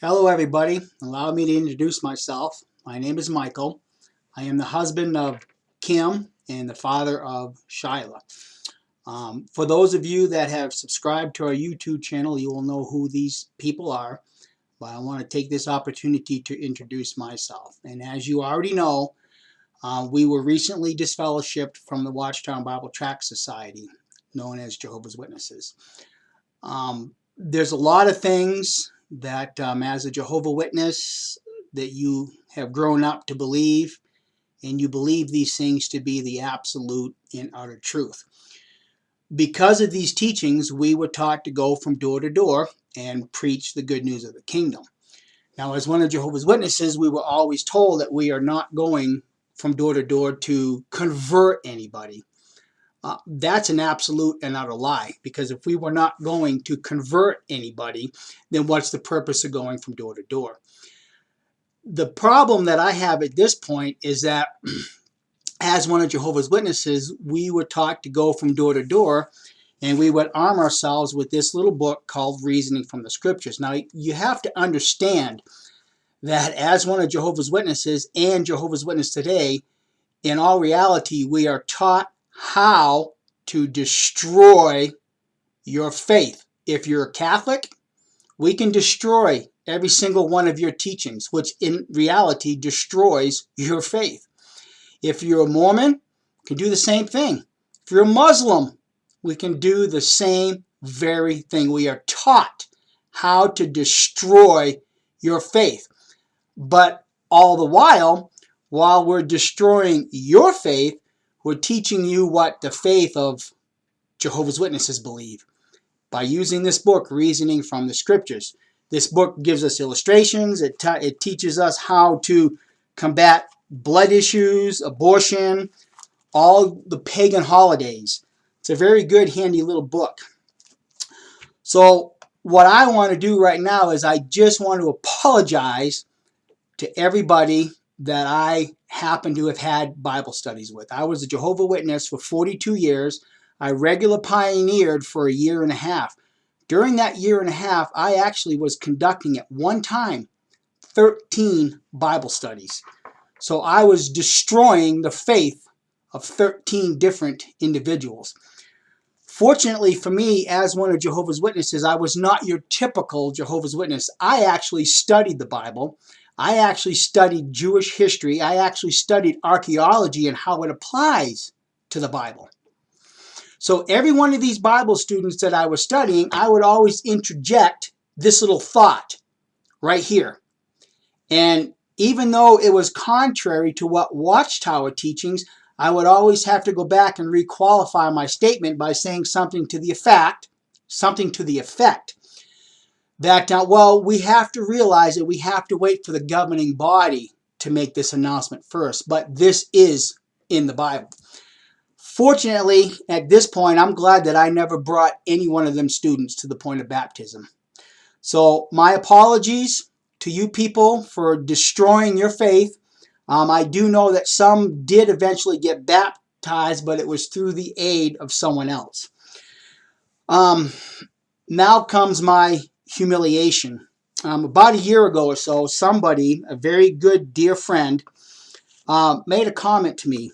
Hello everybody, allow me to introduce myself. My name is Michael. I am the husband of Kim and the father of Shyla. For those of you that have subscribed to our YouTube channel, you will know who these people are, but I want to take this opportunity to introduce myself. And as you already know, we were recently disfellowshipped from the Watchtower Bible Tract Society, known as Jehovah's Witnesses. There's a lot of things that as a Jehovah Witness that you have grown up to believe, and you believe these things to be the absolute and utter truth. Because of these teachings, we were taught to go from door to door and preach the good news of the kingdom. Now, as one of Jehovah's Witnesses, we were always told that we are not going from door to door to convert anybody. That's an absolute and utter lie, because if we were not going to convert anybody, then what's the purpose of going from door to door? The problem that I have at this point is that as one of Jehovah's Witnesses, we were taught to go from door to door, and we would arm ourselves with this little book called Reasoning from the Scriptures. Now, you have to understand that as one of Jehovah's Witnesses and Jehovah's Witness today, in all reality, we are taught how to destroy your faith. If you're a Catholic, we can destroy every single one of your teachings, which in reality destroys your faith. If you're a Mormon, we can do the same thing. If you're a Muslim, we can do the same very thing. We are taught how to destroy your faith. But all the while we're destroying your faith, we're teaching you what the faith of Jehovah's Witnesses believe by using this book, Reasoning from the Scriptures. This book gives us illustrations. It teaches us how to combat blood issues, abortion, all the pagan holidays. It's a very good, handy little book. So what I want to do right now is I just want to apologize to everybody that I happen to have had Bible studies with. I was a Jehovah's Witness for 42 years. I regular pioneered for a year and a half. During that year and a half, I actually was conducting at one time 13 Bible studies. So I was destroying the faith of 13 different individuals. Fortunately for me, as one of Jehovah's Witnesses, I was not your typical Jehovah's Witness. I actually studied the Bible. I actually studied Jewish history. I actually studied archaeology and how it applies to the Bible. So every one of these Bible students that I was studying, I would always interject this little thought right here. And even though it was contrary to what Watchtower teachings, I would always have to go back and requalify my statement by saying something to the effect that, well, we have to realize that we have to wait for the governing body to make this announcement first. But this is in the Bible. Fortunately, at this point, I'm glad that I never brought any one of them students to the point of baptism. So my apologies to you people for destroying your faith. I do know that some did eventually get baptized, but it was through the aid of someone else. Now comes my humiliation. About a year ago or so, somebody, a very good dear friend, made a comment to me.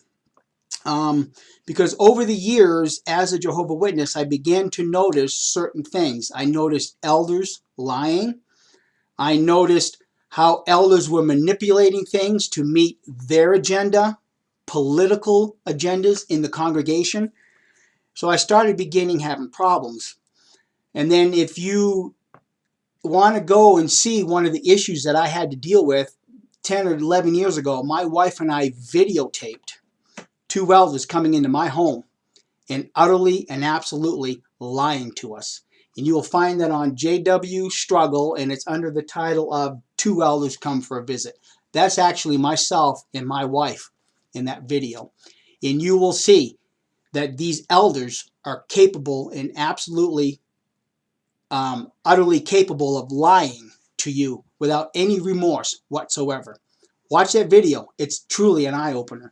Because over the years, as a Jehovah's Witness, I began to notice certain things. I noticed elders lying. I noticed how elders were manipulating things to meet their agenda, political agendas in the congregation. So I started having problems. And then if you want to go and see one of the issues that I had to deal with 10 or 11 years ago, my wife and I videotaped two elders coming into my home and utterly and absolutely lying to us. And you will find that on JW Struggle, and it's under the title of Two Elders Come for a Visit. That's actually myself and my wife in that video. And you will see that these elders are capable and absolutely, utterly capable of lying to you without any remorse whatsoever. Watch that video. It's truly an eye-opener.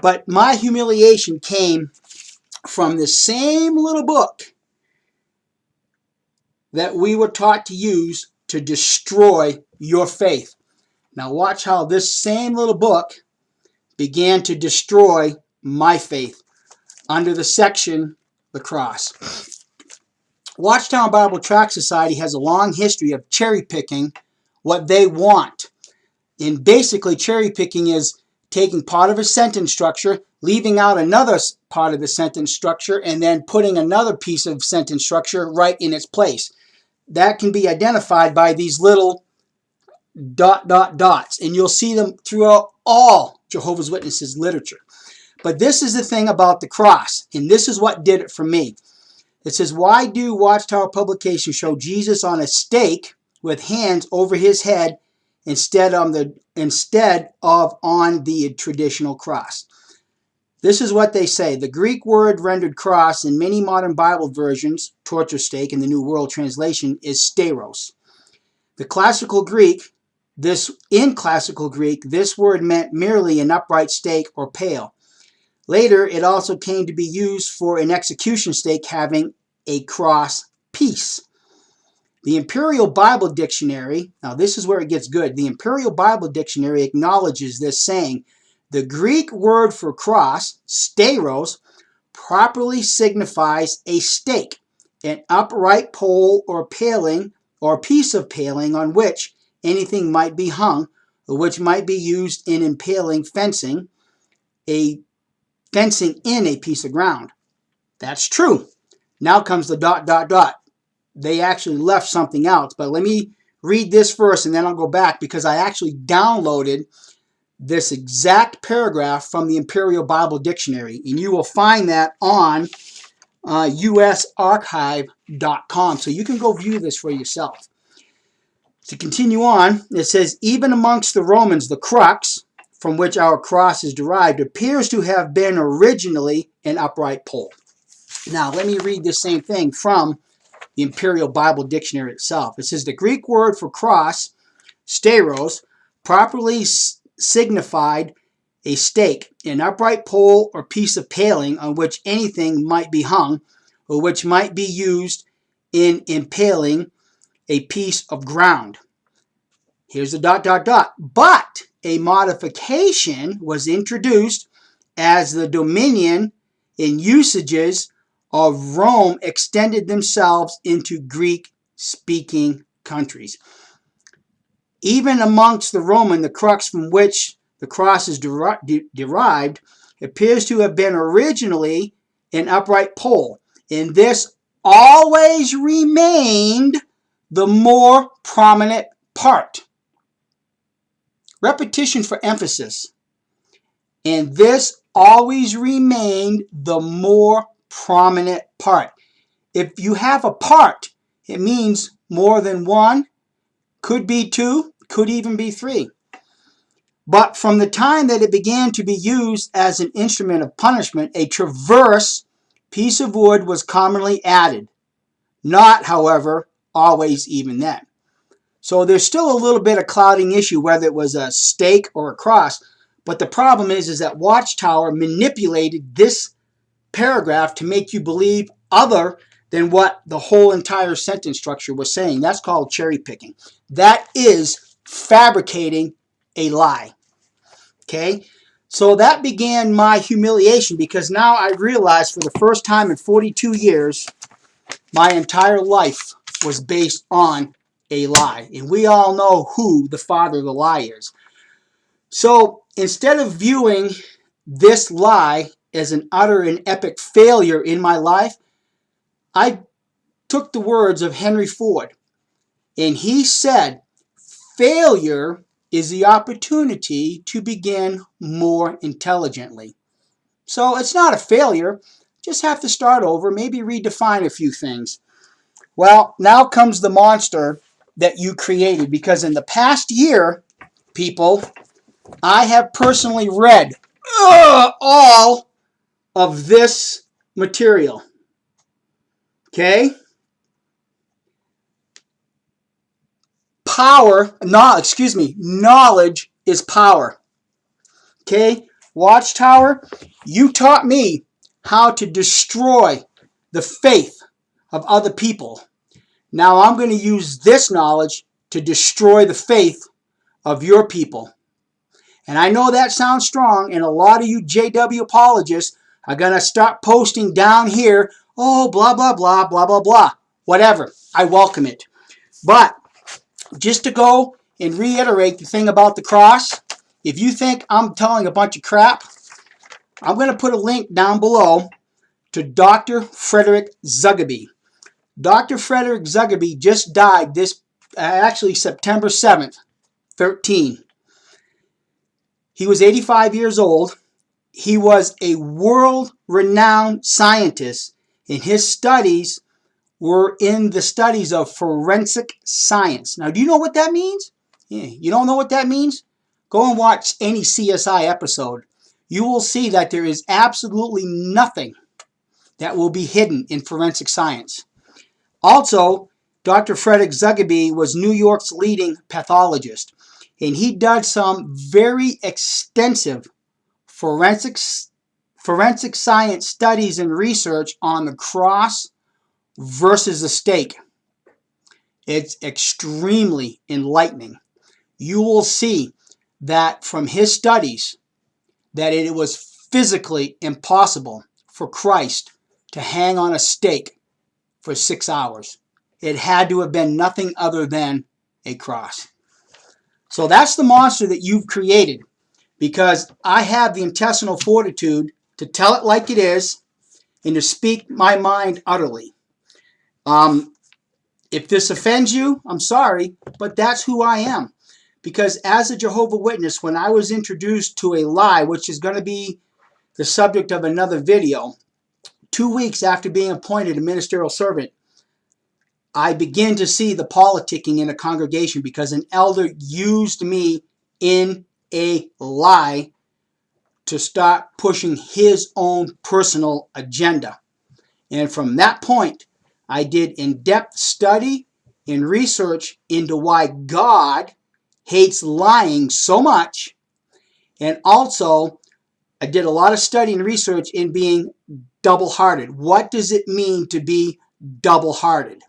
But my humiliation came from the same little book that we were taught to use to destroy your faith. Now watch how this same little book began to destroy my faith under the section, the cross. Watchtower Bible Tract Society has a long history of cherry picking what they want. And basically cherry picking is taking part of a sentence structure, leaving out another part of the sentence structure, and then putting another piece of sentence structure right in its place. That can be identified by these little ... dots, and you'll see them throughout all Jehovah's Witnesses literature. But this is the thing about the cross, and this is what did it for me. It says, why do Watchtower publications show Jesus on a stake with hands over his head instead of on the traditional cross? This is what they say. The Greek word rendered cross in many modern Bible versions, torture stake in the New World Translation, is steiros. In classical Greek, this word meant merely an upright stake or pale. Later, it also came to be used for an execution stake having a cross piece. The Imperial Bible Dictionary, now this is where it gets good. The Imperial Bible Dictionary acknowledges this, saying, the Greek word for cross, steiros, properly signifies a stake, an upright pole or paling or piece of paling on which anything might be hung, or which might be used in impaling fencing in a piece of ground. That's true. Now comes the ... They actually left something else, but let me read this first and then I'll go back, because I actually downloaded this exact paragraph from the Imperial Bible Dictionary, and you will find that on usarchive.com, so you can go view this for yourself. To continue on, it says, even amongst the Romans, the crux, from which our cross is derived, appears to have been originally an upright pole. Now, let me read the same thing from the Imperial Bible Dictionary itself. It says, the Greek word for cross, steiros, properly signified a stake, an upright pole or piece of paling on which anything might be hung, or which might be used in impaling a piece of ground. Here's the ... But a modification was introduced as the dominion and usages of Rome extended themselves into Greek-speaking countries. Even amongst the Roman, the crux from which the cross is derived appears to have been originally an upright pole, and this always remained the more prominent part. Repetition for emphasis. And this always remained the more prominent part. If you have a part, it means more than one, could be two, could even be three. But from the time that it began to be used as an instrument of punishment, a transverse piece of wood was commonly added. Not, however, always even then. So there's still a little bit of clouding issue whether it was a stake or a cross. But the problem is that Watchtower manipulated this paragraph to make you believe other than what the whole entire sentence structure was saying. That's called cherry picking. That is fabricating a lie. Okay? So that began my humiliation, because now I realized for the first time in 42 years, my entire life was based on a lie. And we all know who the father of the lie is. So instead of viewing this lie as an utter and epic failure in my life, I took the words of Henry Ford. And he said, failure is the opportunity to begin more intelligently. So it's not a failure. Just have to start over, maybe redefine a few things. Well, now comes the monster that you created, because in the past year, people, I have personally read all of this material. Okay? Knowledge is power. Okay? Watchtower, you taught me how to destroy the faith of other people. Now I'm going to use this knowledge to destroy the faith of your people. And I know that sounds strong, and a lot of you JW apologists are going to start posting down here, oh, blah, blah, blah, blah, blah, blah. Whatever. I welcome it. But just to go and reiterate the thing about the cross, if you think I'm telling a bunch of crap, I'm going to put a link down below to Dr. Frederick Zugaby. Dr. Frederick Zugaby just died actually September 7th, 13. He was 85 years old. He was a world-renowned scientist, and his studies were in the studies of forensic science. Now, do you know what that means? Yeah, you don't know what that means? Go and watch any CSI episode. You will see that there is absolutely nothing that will be hidden in forensic science. Also, Dr. Frederick Zugaby was New York's leading pathologist, and he did some very extensive forensic science studies and research on the cross versus the stake. It's extremely enlightening. You will see that from his studies that it was physically impossible for Christ to hang on a stake for 6 hours. It had to have been nothing other than a cross. So that's the monster that you've created, because I have the intestinal fortitude to tell it like it is and to speak my mind utterly. If this offends you, I'm sorry, but that's who I am. Because as a Jehovah's Witness, when I was introduced to a lie, which is going to be the subject of another video, 2 weeks after being appointed a ministerial servant, I began to see the politicking in a congregation because an elder used me in a lie to start pushing his own personal agenda. And from that point, I did in-depth study and research into why God hates lying so much. And also, I did a lot of study and research in being double-hearted. What does it mean to be double-hearted?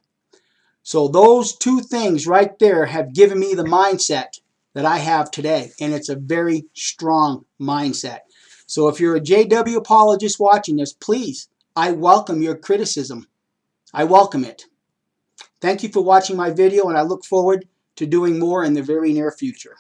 So those two things right there have given me the mindset that I have today. And it's a very strong mindset. So if you're a JW apologist watching this, please, I welcome your criticism. I welcome it. Thank you for watching my video, and I look forward to doing more in the very near future.